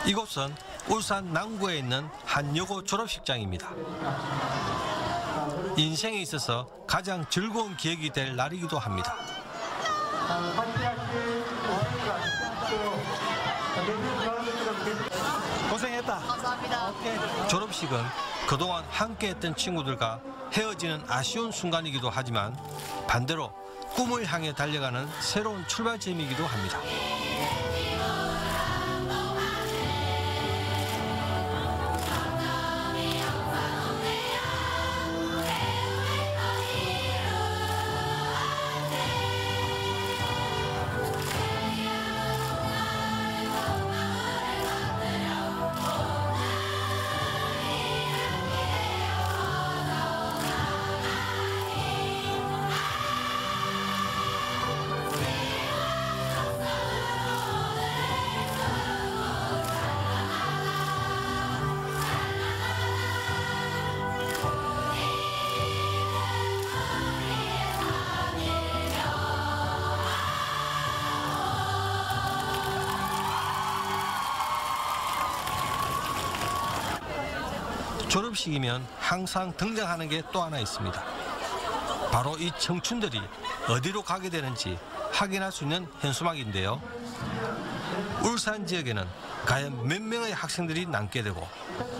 이곳은 울산 남구에 있는 한 여고 졸업식장입니다. 인생에 있어서 가장 즐거운 기억이 될 날이기도 합니다. 고생했다. 감사합니다. 졸업식은 그동안 함께했던 친구들과 헤어지는 아쉬운 순간이기도 하지만 반대로 꿈을 향해 달려가는 새로운 출발점이기도 합니다. 졸업식이면 항상 등장하는 게 또 하나 있습니다. 바로 이 청춘들이 어디로 가게 되는지 확인할 수 있는 현수막인데요. 울산 지역에는 과연 몇 명의 학생들이 남게 되고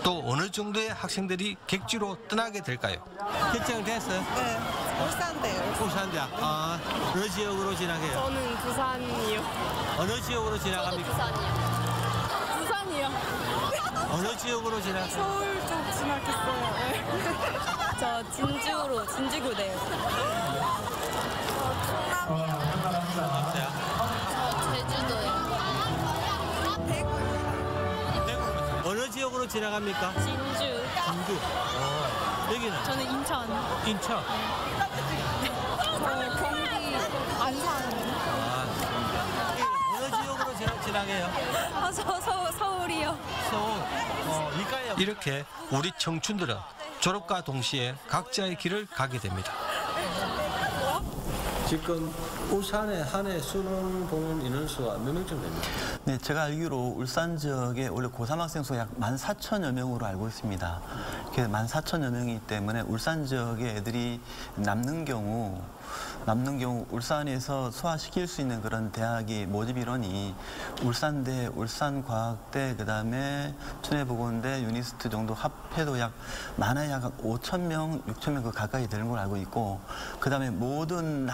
또 어느 정도의 학생들이 객지로 떠나게 될까요? 결정됐어요? 네, 울산대요. 울산대학. 아, 어느 지역으로 지나게요? 저는 부산이요. 어느 지역으로 저도 지나갑니까? 부산이요. 부산이요. 어느 지역으로 지나가요? 서울 쪽 지나겠어요. 네. 저 진주구대요. 저 제주도요. 어느 지역으로 지나갑니까? 진주. 진주. 여기는? 저는 인천. 인천. 저 경기 안산. 어느 지역으로 지나게요? 저 서울이요. 서울. 이까요. 이렇게 우리 청춘들은 졸업과 동시에 각자의 길을 가게 됩니다. 지금 울산에 한 해 수능 보는 인원수가 몇 명 정도 됩니까? 네, 제가 알기로 울산 지역에 원래 고3 학생 수 약 14,000여 명으로 알고 있습니다. 이렇게 14,000여 명이기 때문에 울산 지역의 애들이 남는 경우 울산에서 소화시킬 수 있는 그런 대학이 모집 인원이 울산대, 울산과학대, 그다음에 춘해보건대, 유니스트 정도 합해도 많아야 약 5,000명, 6,000명 그 가까이 되는 걸 알고 있고, 그다음에 모든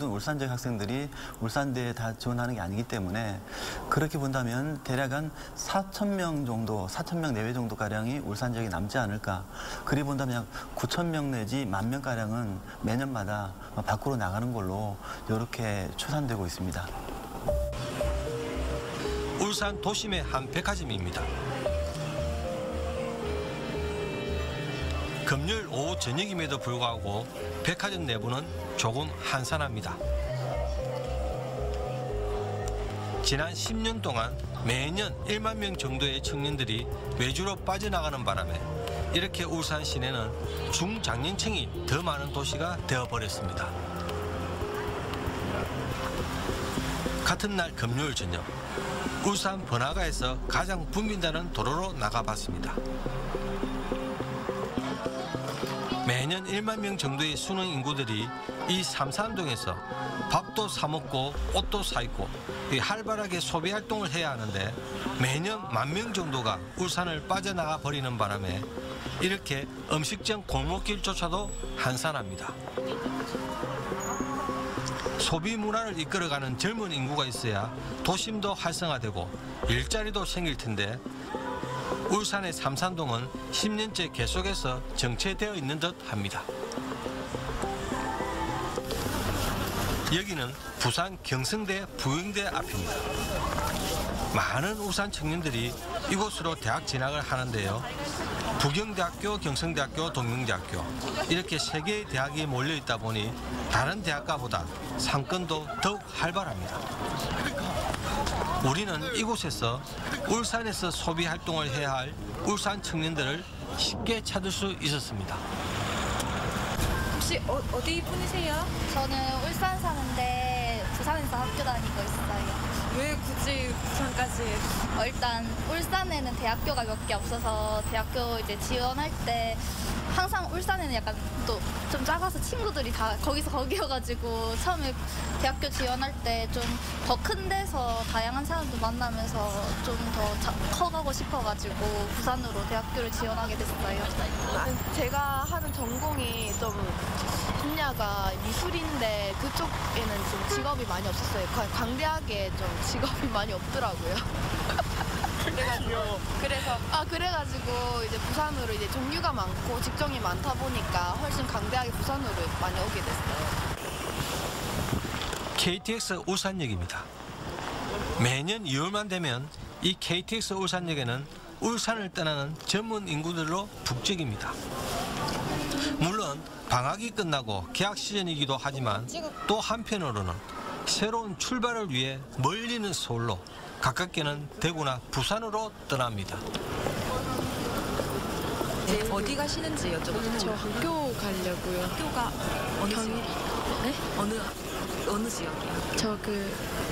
울산 지역 학생들이 울산대에 다 지원하는 게 아니기 때문에 그렇게 본다면 대략 한 4,000명 정도, 4,000명 내외 정도 가량이 울산 지역에 남지 않을까. 그리 본다면 약 9,000명 내지 10,000명 가량은 매년마다 밖으로 나가는 걸로 이렇게 추산되고 있습니다. 울산 도심의 한 백화점입니다. 금요일 오후 저녁임에도 불구하고 백화점 내부는 조금 한산합니다. 지난 10년 동안 매년 1만 명 정도의 청년들이 외주로 빠져나가는 바람에 이렇게 울산 시내는 중장년층이 더 많은 도시가 되어버렸습니다. 같은 날 금요일 저녁, 울산 번화가에서 가장 붐빈다는 도로로 나가봤습니다. 매년 1만 명 정도의 수능 인구들이 이 삼산동에서 밥도 사 먹고 옷도 사 입고 활발하게 소비 활동을 해야 하는데 매년 10,000명 정도가 울산을 빠져나가 버리는 바람에 이렇게 음식점 골목길조차도 한산합니다. 소비 문화를 이끌어가는 젊은 인구가 있어야 도심도 활성화되고 일자리도 생길 텐데 울산의 삼산동은 10년째 계속해서 정체되어 있는 듯 합니다. 여기는 부산 경성대 부영대 앞입니다. 많은 울산 청년들이 이곳으로 대학 진학을 하는데요. 부경대학교, 경성대학교, 동명대학교 이렇게 세 개의 대학이 몰려있다 보니 다른 대학가보다 상권도 더욱 활발합니다. 우리는 이곳에서 울산에서 소비 활동을 해야 할 울산 청년들을 쉽게 찾을 수 있었습니다. 혹시 어디 분이세요? 저는 울산 사는데 부산에서 학교 다니고 있어요. 왜 굳이 부산까지? 일단 울산에는 대학교가 몇 개 없어서 대학교 이제 지원할 때 항상 울산에는 약간 또 좀 작아서 친구들이 다 거기서 거기여가지고 처음에 대학교 지원할 때 좀 더 큰 데서 다양한 사람도 만나면서 좀 더 커가고 싶어가지고 부산으로 대학교를 지원하게 됐어요. 제가 하는 전공이 좀 분야가 미술인데 그쪽에는 좀 직업이 많이 없었어요. 광대학에 좀 직업이 많이 없더라고요. 그래가지고 이제 부산으로 이제 종류가 많고 직종이 많다 보니까 훨씬 광대하게 부산으로 많이 오게 됐어요. KTX 울산역입니다. 매년 2월만 되면 이 KTX 울산역에는 울산을 떠나는 전문 인구들로 북적입니다. 물론 방학이 끝나고 개학 시즌이기도 하지만 또 한편으로는 새로운 출발을 위해 멀리는 서울로 가깝게는 대구나 부산으로 떠납니다. 어디 가시는지 여쭤봐도 저 학교 가려고요. 학교가 어느 지역? 네? 어느 지역이요? 저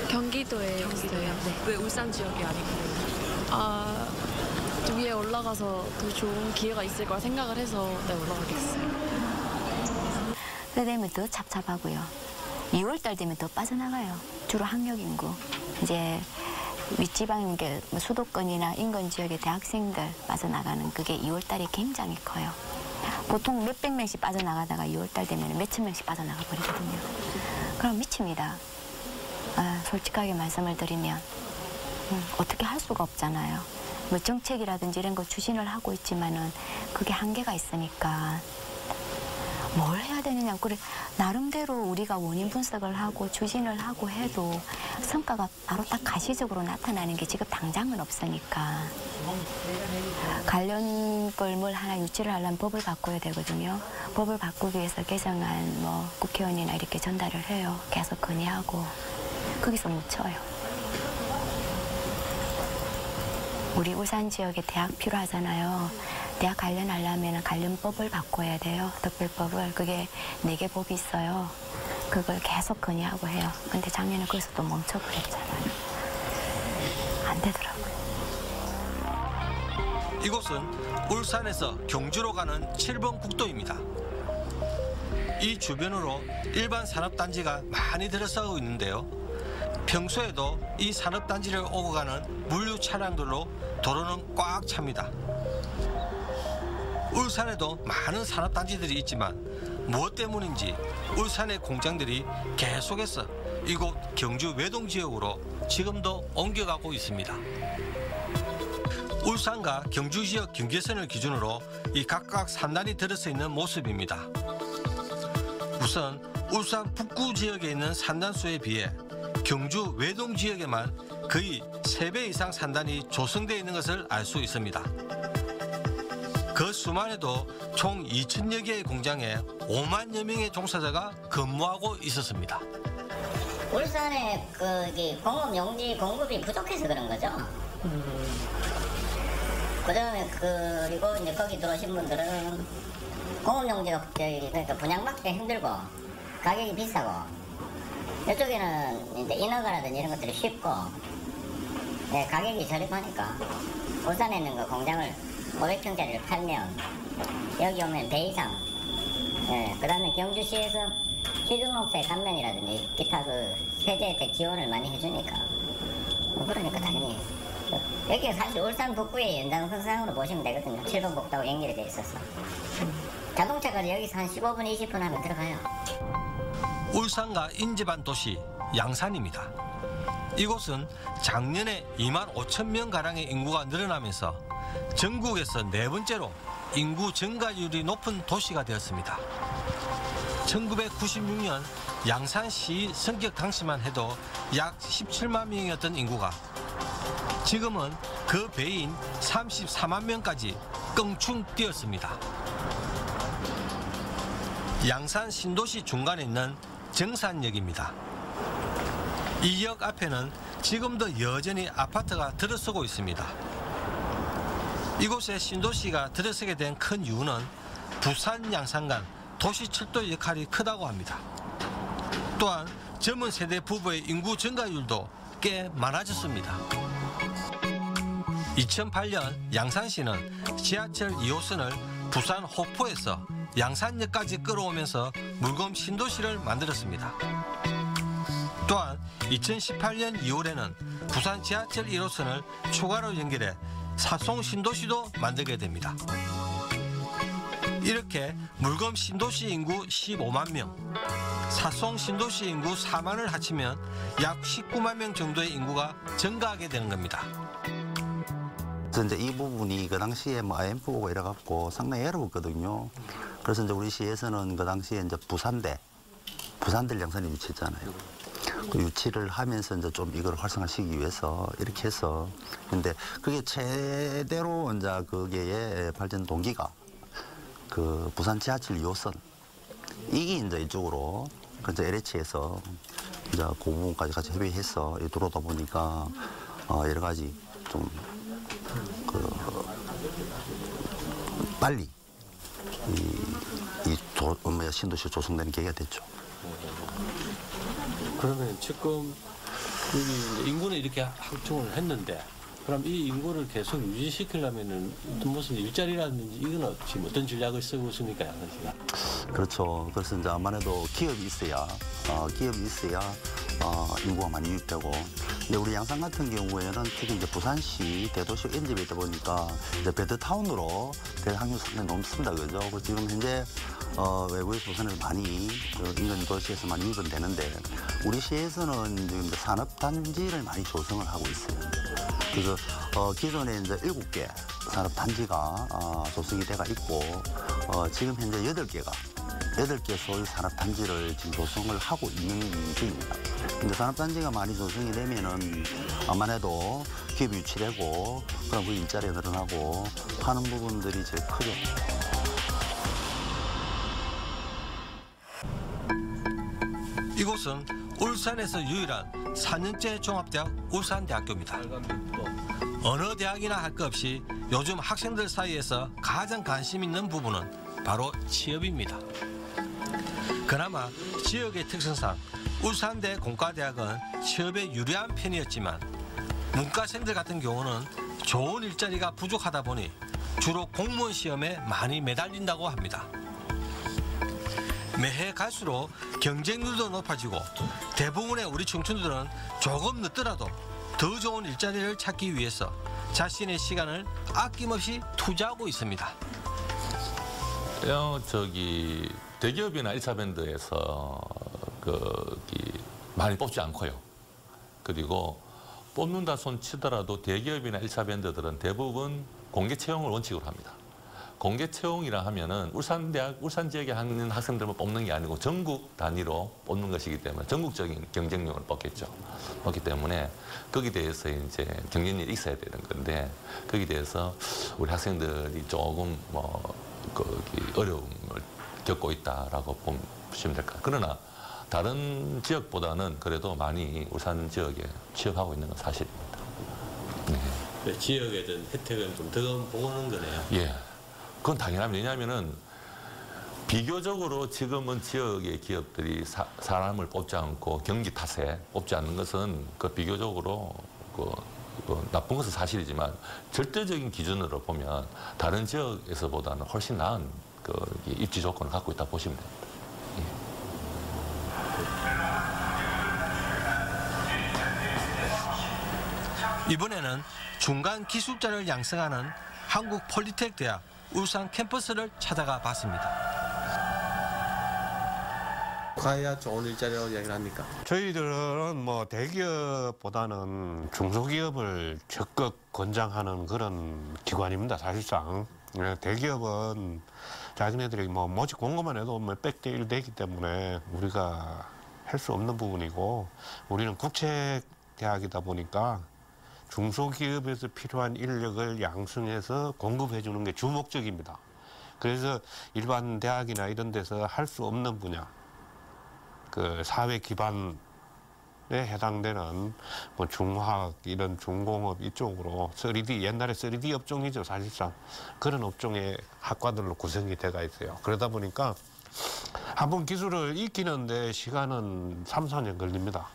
경기도에 있어요. 네. 왜 울산 지역이 아니고? 좀 위에 올라가서 더 좋은 기회가 있을 거라 생각을 해서 올라가겠어요. 그래 되면 더 잡잡하고요. 2월달 되면 더 빠져나가요. 주로 학력 인구. 이제 윗지방 수도권이나 인근 지역의 대학생들 빠져나가는 그게 2월달에 굉장히 커요. 보통 몇백 명씩 빠져나가다가 2월달 되면 몇천 명씩 빠져나가 버리거든요. 그럼 미칩니다. 솔직하게 말씀을 드리면 어떻게 할 수가 없잖아요. 뭐 정책이라든지 이런 거 추진을 하고 있지만은 그게 한계가 있으니까 뭘 해야 되느냐. 그래 나름대로 우리가 원인 분석을 하고 추진을 하고 해도 성과가 바로 딱 가시적으로 나타나는 게 지금 당장은 없으니까 관련걸 뭘 하나 유치를 하려면 법을 바꿔야 되거든요. 법을 바꾸기 위해서 개정안 뭐 국회의원이나 이렇게 전달을 해요. 계속 건의하고 거기서 묻혀요. 우리 울산 지역에 대학 필요하잖아요. 대학 관련하려면 관련법을 바꿔야 돼요. 특별법을. 그게 4개 법이 있어요. 그걸 계속 건의하고 해요. 근데 작년에 거기서 또 멈춰버렸잖아요. 안 되더라고요. 이곳은 울산에서 경주로 가는 7번 국도입니다. 이 주변으로 일반 산업단지가 많이 들어서고 있는데요. 평소에도 이 산업단지를 오고 가는 물류 차량들로 도로는 꽉 찹니다. 울산에도 많은 산업단지들이 있지만 무엇 때문인지 울산의 공장들이 계속해서 이곳 경주 외동 지역으로 지금도 옮겨가고 있습니다. 울산과 경주 지역 경계선을 기준으로 이 각각 산단이 들어서 있는 모습입니다. 우선 울산 북구 지역에 있는 산단수에 비해 경주 외동 지역에만 거의 3배 이상 산단이 조성되어 있는 것을 알 수 있습니다. 그 수만 해도 총 2,000여 개의 공장에 5만여 명의 종사자가 근무하고 있었습니다. 울산에 공업 용지 공급이 부족해서 그런 거죠. 그다음에 그리고 이제 거기 들어오신 분들은 공업 용지가 그러니까 분양받기가 힘들고 가격이 비싸고 이쪽에는 이제 인허가라든지 이런 것들이 쉽고 네, 가격이 저렴하니까 울산에 있는 그 공장을 500평짜리를 팔면 여기 오면 배 이상 네, 그 다음에 경주시에서 시중록세 감면이라든지 기타 그 세제 혜택 지원을 많이 해주니까 그러니까 당연히 여기가 사실 울산 북구의 연장선상으로 보시면 되거든요. 7번 국도하고 연결이 돼 있어서 자동차까지 여기서 한 15분 20분 하면 들어가요. 울산과 인접한 도시 양산입니다. 이곳은 작년에 2만 5천 명가량의 인구가 늘어나면서 전국에서 4번째로 인구 증가율이 높은 도시가 되었습니다. 1996년 양산시 성격 당시만 해도 약 17만 명이었던 인구가 지금은 그 배인 34만 명까지 껑충 뛰었습니다. 양산 신도시 중간에 있는 정산역입니다. 이 역 앞에는 지금도 여전히 아파트가 들어서고 있습니다. 이곳에 신도시가 들어서게 된 큰 이유는 부산 양산 간 도시철도 역할이 크다고 합니다. 또한 젊은 세대 부부의 인구 증가율도 꽤 많아졌습니다. 2008년 양산시는 지하철 2호선을 부산 호포에서 양산역까지 끌어오면서 물금 신도시를 만들었습니다. 또한 2018년 2월에는 부산 지하철 1호선을 추가로 연결해 사송 신도시도 만들게 됩니다. 이렇게 물금 신도시 인구 15만 명, 사송 신도시 인구 4만을 합치면 약 19만 명 정도의 인구가 증가하게 되는 겁니다. 그래서 이제 이 부분이 그 당시에 뭐 IMF 오고 이래갖고 상당히 어려웠거든요. 그래서 이제 우리 시에서는 그 당시에 이제 부산대를 양산에 유치했잖아요. 그 유치를 하면서 이제 좀 이걸 활성화시키기 위해서 이렇게 해서 근데 그게 제대로 이제 거기에 발전 동기가 그 부산 지하철 2호선 이게 이제 이쪽으로 그 LH에서 이제 그 부분까지 같이 협의해서 들어오다 보니까 여러 가지 좀 빨리 신도시 조성되는 계기가 됐죠. 그러면 지금 여기 인구는 이렇게 확충을 했는데 그럼 이 인구를 계속 유지시키려면은 무슨 일자리라든지 이건 지금 어떤 전략을 쓰고 있습니까, 양산시가? 그렇죠. 그래서 이제 아무래도 기업이 있어야 인구가 많이 유입되고. 근데 우리 양산 같은 경우에는 특히 이제 부산시 대도시 인접에 있다 보니까 이제 베드타운으로 될 확률이 상당히 높습니다, 그죠? 그래서 지금 현재 외부의 부산을 많이 인근 도시에서 많이 유입은 되는데 우리 시에서는 지금 산업단지를 많이 조성을 하고 있어요. 그래서 기존에 이제 7개 산업단지가 조성이 돼가 있고 지금 현재 8개 소유 산업단지를 지금 조성을 하고 있는 중입니다. 근데 산업단지가 많이 조성이 되면은 아무래도 기업이 유치되고 그럼 그 일자리가 늘어나고 하는 부분들이 제일 크죠. 이곳은 울산에서 유일한 4년제 종합대학 울산대학교입니다. 어느 대학이나 할 것 없이 요즘 학생들 사이에서 가장 관심 있는 부분은 바로 취업입니다. 그나마 지역의 특성상 울산대 공과대학은 취업에 유리한 편이었지만 문과생들 같은 경우는 좋은 일자리가 부족하다 보니 주로 공무원 시험에 많이 매달린다고 합니다. 매해 갈수록 경쟁률도 높아지고 대부분의 우리 청춘들은 조금 늦더라도 더 좋은 일자리를 찾기 위해서 자신의 시간을 아낌없이 투자하고 있습니다. 대기업이나 1차 밴드에서 많이 뽑지 않고요. 그리고 뽑는다 손 치더라도 대기업이나 1차 밴드들은 대부분 공개 채용을 원칙으로 합니다. 공개 채용이라 하면은 울산 지역에 있는 학생들만 뽑는 게 아니고 전국 단위로 뽑는 것이기 때문에 전국적인 경쟁력을 뽑겠죠. 그렇기 때문에 거기에 대해서 이제 경쟁력이 있어야 되는 건데 거기에 대해서 우리 학생들이 조금 어려움을 겪고 있다라고 보시면 될 것 같아요. 그러나 다른 지역보다는 그래도 많이 울산 지역에 취업하고 있는 건 사실입니다. 네. 지역에 대한 혜택은 좀 더 보는 거네요. 예. 그건 당연합니다. 왜냐하면은 비교적으로 지금은 지역의 기업들이 사람을 뽑지 않고 경기 탓에 뽑지 않는 것은 비교적으로 나쁜 것은 사실이지만 절대적인 기준으로 보면 다른 지역에서보다는 훨씬 나은 입지 조건을 갖고 있다 보시면 됩니다. 예. 이번에는 중간 기술자를 양성하는 한국 폴리텍 대학 울산 캠퍼스를 찾아가 봤습니다. 가야 좋은 일자리라고 이야기를 합니까? 저희들은 뭐 대기업보다는 중소기업을 적극 권장하는 그런 기관입니다. 사실상 대기업은 자기네들이 뭐 모집 공고만 해도 몇백 대 1 되기 때문에 우리가 할 수 없는 부분이고 우리는 국책 대학이다 보니까 중소기업에서 필요한 인력을 양성해서 공급해 주는 게 주목적입니다. 그래서 일반 대학이나 이런 데서 할 수 없는 분야, 사회 기반에 해당되는 뭐 중화학, 이런 중공업 이쪽으로 3D, 옛날에 3D 업종이죠, 사실상. 그런 업종의 학과들로 구성이 돼가 있어요. 그러다 보니까 한 번 기술을 익히는데 시간은 3, 4년 걸립니다.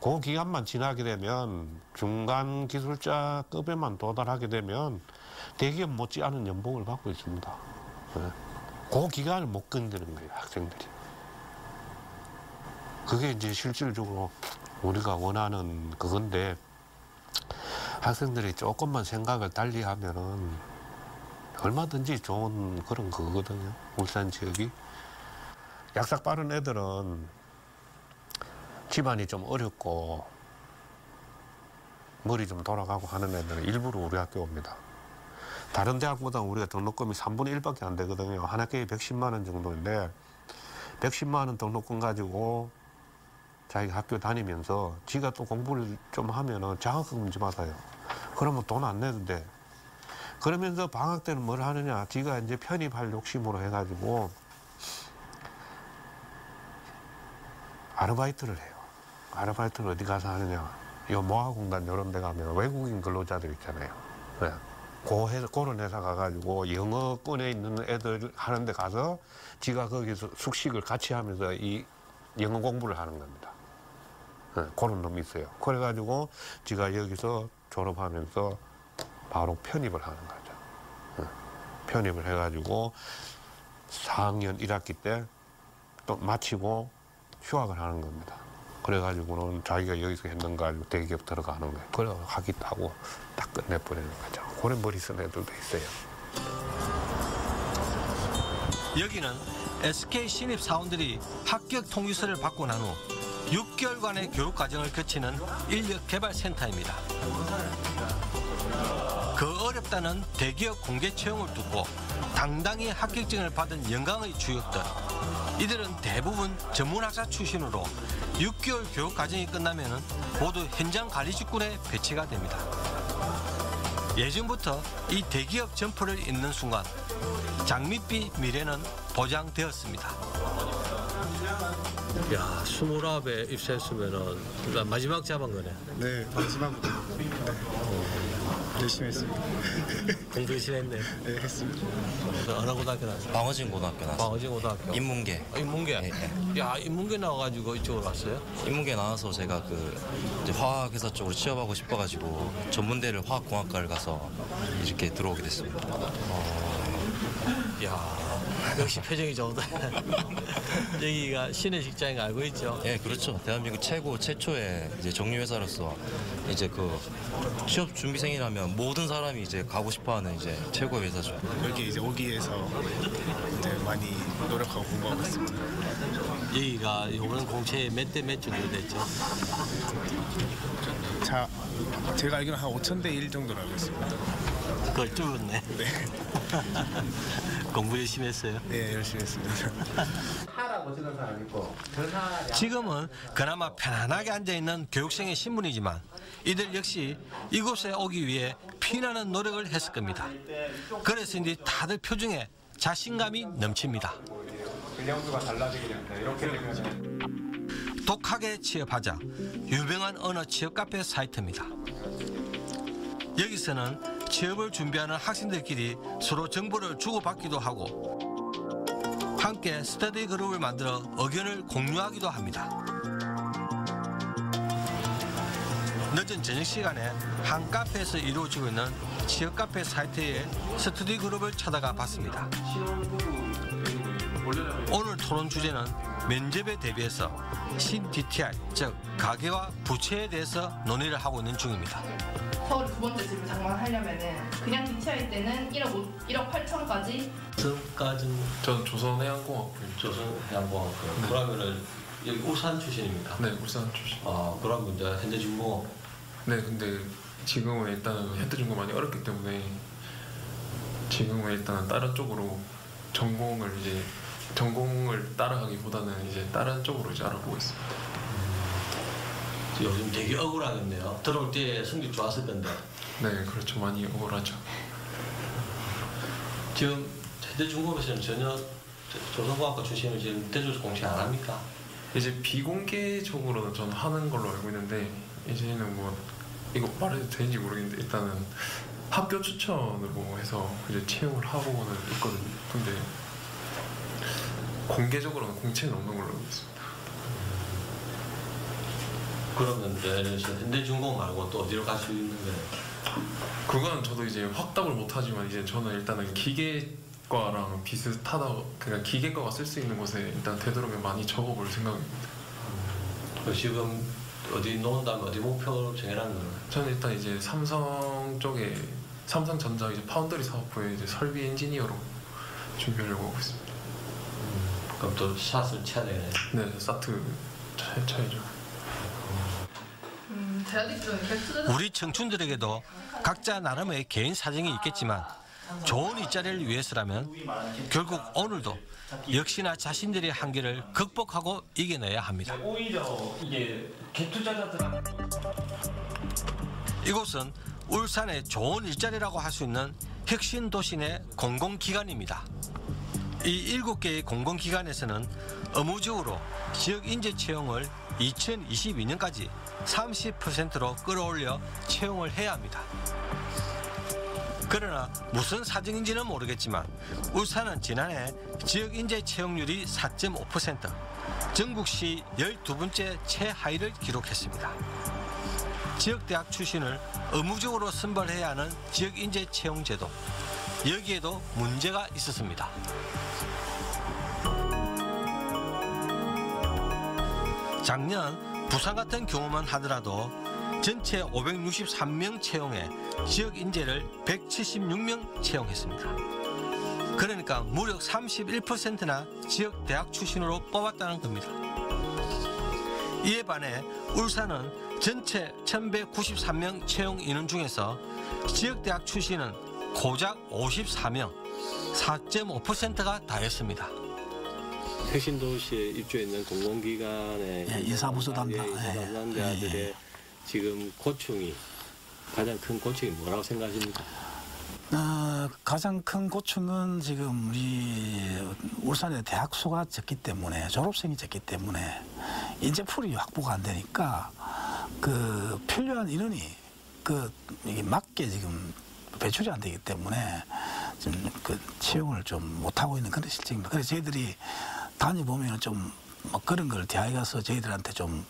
그 기간만 지나게 되면 중간 기술자급에만 도달하게 되면 대기업 못지않은 연봉을 받고 있습니다. 네. 그 기간을 못 견디는 거예요, 학생들이. 그게 이제 실질적으로 우리가 원하는 그건데 학생들이 조금만 생각을 달리 하면은 얼마든지 좋은 그런 거거든요. 울산 지역이. 약삭 빠른 애들은 집안이 좀 어렵고 머리 좀 돌아가고 하는 애들은 일부러 우리 학교 옵니다. 다른 대학보다 우리가 등록금이 3분의 1밖에 안 되거든요. 한 학기에 110만 원 정도인데 110만 원 등록금 가지고 자기가 학교 다니면서 지가 또 공부를 좀 하면은 장학금 좀 받아요. 그러면 돈 안 내도 돼. 그러면서 방학 때는 뭘 하느냐. 지가 이제 편입할 욕심으로 해가지고 아르바이트를 해요. 아르바이트를 어디 가서 하느냐. 요 모아공단 이런 데 가면 외국인 근로자들 있잖아요. 네. 그런 회사 가가지고 영어권에 있는 애들 하는 데 가서 지가 거기서 숙식을 같이 하면서 이 영어 공부를 하는 겁니다. 네. 그런 놈이 있어요. 그래가지고 지가 여기서 졸업하면서 바로 편입을 하는 거죠. 네. 편입을 해가지고 4학년 1학기 때 또 마치고 휴학을 하는 겁니다. 그래가지고는 자기가 여기서 했는가 가지고 대기업 들어가는 거예요. 그래 학위 따고 딱 끝내버리는 거죠. 그런 머리 쓴 애들도 있어요. 여기는 SK 신입 사원들이 합격 통지서를 받고 난 후 6개월간의 교육 과정을 거치는 인력개발센터입니다. 그 어렵다는 대기업 공개 채용을 두고 당당히 합격증을 받은 영광의 주역들. 이들은 대부분 전문학사 출신으로 6개월 교육 과정이 끝나면 모두 현장 관리직군에 배치가 됩니다. 예전부터 이 대기업 점포를 잇는 순간 장밋빛 미래는 보장되었습니다. 야, 29에 입사했으면은 마지막 잡은 거네. 네, 마지막으로. 열심히 했습니다. 공부 열심히 했네. 네, 했습니다. 어느 고등학교 나왔어요? 방어진 고등학교 나왔어요. 방어진 고등학교. 인문계. 인문계? 네. 야, 인문계 나와가지고 이쪽으로 왔어요? 인문계 나와서 제가 이제 화학회사 쪽으로 취업하고 싶어가지고 전문대를 화학공학과를 가서 이렇게 들어오게 됐습니다. 야, 역시 표정이 좋다. 여기가 신의 직장인 거 알고 있죠? 예, 그렇죠. 대한민국 최초의 이제 정유회사로서 이제 그 취업 준비생이라면 모든 사람이 이제 가고 싶어하는 이제 최고의 회사죠. 여기 이제 오기 위해서 이제 많이 노력하고 공부하고 있습니다. 여기가 이번 공채 몇 대 몇 정도 됐죠? 자, 제가 알기로는 한 5,000대 1 정도로 알고 있습니다. 그걸 뚫었네. 네. 공부 열심히 했어요? 네, 열심히 했습니다. 지금은 그나마 편안하게 앉아있는 교육생의 신분이지만 이들 역시 이곳에 오기 위해 피나는 노력을 했을 겁니다. 그래서인지 다들 표정에 자신감이 넘칩니다. 독하게 취업하자 유명한 어느 취업 카페 사이트입니다. 여기서는 취업을 준비하는 학생들끼리 서로 정보를 주고받기도 하고 함께 스터디 그룹을 만들어 의견을 공유하기도 합니다. 늦은 저녁 시간에 한 카페에서 이루어지고 있는 취업 카페 사이트의 스터디 그룹을 찾아가 봤습니다. 오늘 토론 주제는 면접에 대비해서 신-DTI, 즉 가계와 부채에 대해서 논의를 하고 있는 중입니다. 서울 두 번째 집을 장만하려면은 그냥 DTI 때는 1억 8천까지. 무슨까지? 전 조선해양공학부. 조선해양공학부. 그러면은 여기 울산 출신입니까? 네, 울산 출신. 아, 그러면 이제 현대중공업. 네, 근데 지금은 일단은 현대중공업 많이 어렵기 때문에 지금은 일단은 다른 쪽으로 전공을 따라가기보다는 이제 다른 쪽으로 이제 알아보고 있습니다. 요즘 되게 억울하겠네요. 들어올 때 성적 좋았을 건데. 네, 그렇죠. 많이 억울하죠. 지금 현대중공업에서는 전혀 조선공학과 출신을 지금 대졸 공시 안 합니까? 이제 비공개적으로는 저는 하는 걸로 알고 있는데 이제는 뭐 이거 말해도 되는지 모르겠는데 일단은 학교 추천으로 해서 이제 채용을 하고는 있거든요. 근데 공개적으로는 공채는 없는 걸로 알고 있습니다. 그러면 예를 들어서 현대중공 말고 또 어디로 갈 수 있는 거예요? 그건 저도 이제 확답을 못하지만 이제 저는 일단은 기계과랑 비슷하다고 그러니까 기계과가 쓸 수 있는 곳에 일단 되도록이면 많이 적어볼 생각입니다. 지금 어디 놓은다면 어디 목표로 정해라는 거예요? 저는 일단 이제 삼성 쪽에 삼성전자 이제 파운드리 사업부에 이제 설비 엔지니어로 준비하려고 하고 있습니다. 그럼 또 샷을 쳐야 되네. 네, 사트 쳐야죠. 우리 청춘들에게도 각자 나름의 개인 사정이 있겠지만 좋은 일자리를 위해서라면 결국 오늘도 역시나 자신들의 한계를 극복하고 이겨내야 합니다. 오히려 이게 개투자자들 이곳은 울산의 좋은 일자리라고 할 수 있는 혁신도시 내 공공기관입니다. 이 7개의 공공기관에서는 의무적으로 지역인재 채용을 2022년까지 30%로 끌어올려 채용을 해야 합니다. 그러나 무슨 사정인지는 모르겠지만 울산은 지난해 지역인재 채용률이 4.5%, 전국시 12번째 최하위를 기록했습니다. 지역대학 출신을 의무적으로 선발해야 하는 지역인재 채용제도, 여기에도 문제가 있었습니다. 작년 부산 같은 경우만 하더라도 전체 563명 채용에 지역 인재를 176명 채용했습니다. 그러니까 무려 31%나 지역 대학 출신으로 뽑았다는 겁니다. 이에 반해 울산은 전체 1193명 채용 인원 중에서 지역 대학 출신은 고작 54명, 4.5%가 다였습니다. 혁신도시에 입주해 있는 공공기관의 이사부서 담당자들의 지금 고충이 가장 큰 고충이 뭐라고 생각하십니까? 가장 큰 고충은 지금 우리 울산의 대학 수가 적기 때문에 졸업생이 적기 때문에 인재풀이 확보가 안 되니까 그 필요한 인원이 이게 맞게 지금 배출이 안 되기 때문에 좀 채용을 좀 못하고 있는 그런 실정입니다. 그래서 저희들이 다녀보면 좀 뭐 그런 걸 대학에 가서 저희들한테 좀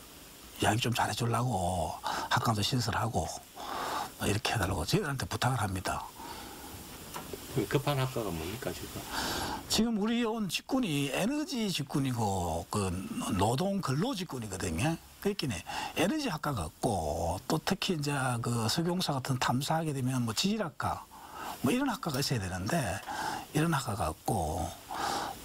이야기 좀 잘해주려고 학과도 신설하고 이렇게 해달라고 저희들한테 부탁을 합니다. 급한 학과가 뭡니까 지금? 지금 우리 온 직군이 에너지 직군이고 노동 근로 직군이거든요. 그렇긴 해. 에너지 학과가 없고 또 특히 이제 석용사 같은 탐사하게 되면 뭐 지질학과 뭐 이런 학과가 있어야 되는데 이런 학과가 없고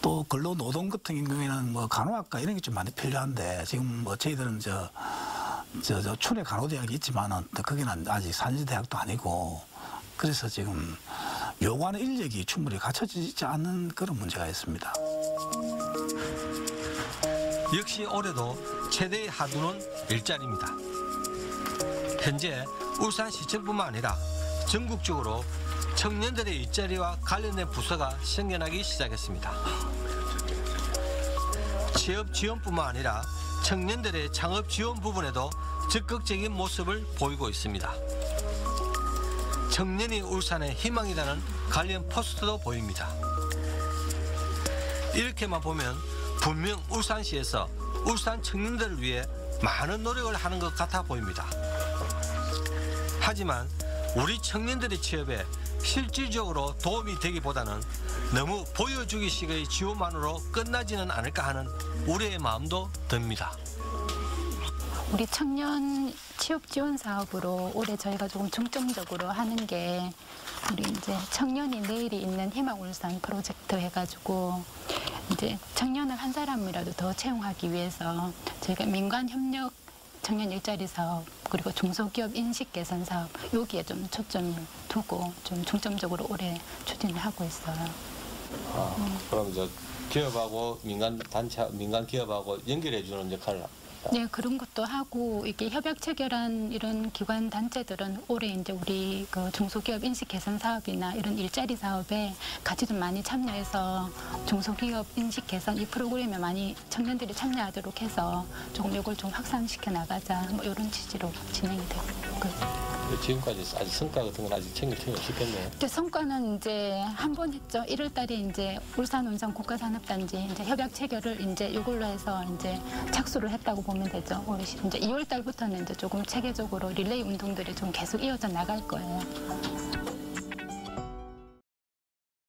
또 근로 노동 같은 경우에는 뭐 간호학과 이런 게 좀 많이 필요한데 지금 뭐 저희들은 저 춘해 간호대학이 있지만은 거기는 아직 산지대학도 아니고 그래서 지금 요구하는 인력이 충분히 갖춰지지 않는 그런 문제가 있습니다. 역시 올해도 최대의 하두는 일자리입니다. 현재 울산시청뿐만 아니라 전국적으로 청년들의 일자리와 관련된 부서가 생겨나기 시작했습니다. 취업 지원뿐만 아니라 청년들의 창업 지원 부분에도 적극적인 모습을 보이고 있습니다. 청년이 울산의 희망이라는 관련 포스터도 보입니다. 이렇게만 보면 분명 울산시에서 울산 청년들을 위해 많은 노력을 하는 것 같아 보입니다. 하지만 우리 청년들의 취업에 실질적으로 도움이 되기보다는 너무 보여주기식의 지원만으로 끝나지는 않을까 하는 우려의 마음도 듭니다. 우리 청년 취업 지원 사업으로 올해 저희가 조금 중점적으로 하는 게 우리 이제 청년이 내일이 있는 희망 울산 프로젝트 해가지고 이제 청년을 한 사람이라도 더 채용하기 위해서 저희가 민관 협력 청년 일자리 사업 그리고 중소기업 인식 개선 사업 여기에 좀 초점을 두고 좀 중점적으로 올해 추진을 하고 있어요. 그럼 이제 기업하고 민간 기업하고 연결해주는 역할을 합니다. 네, 그런 것도 하고 이게 협약 체결한 이런 기관 단체들은 올해 이제 우리 중소기업 인식 개선 사업이나 이런 일자리 사업에 같이 좀 많이 참여해서 중소기업 인식 개선 이 프로그램에 많이 청년들이 참여하도록 해서 조금 이걸 좀 확산시켜 나가자 뭐 이런 취지로 진행이 되고 있고요. 지금까지 아직 성과 같은 건 아직 챙길 필요가 없겠네요. 이제 성과는 이제 한 번 했죠. 1월 달에 이제 울산 원산 국가산업단지 이제 협약 체결을 이제 이걸로 해서 이제 착수를 했다고 보면 되죠. 우리 이제 2월 달부터는 이제 조금 체계적으로 릴레이 운동들이 좀 계속 이어져 나갈 거예요.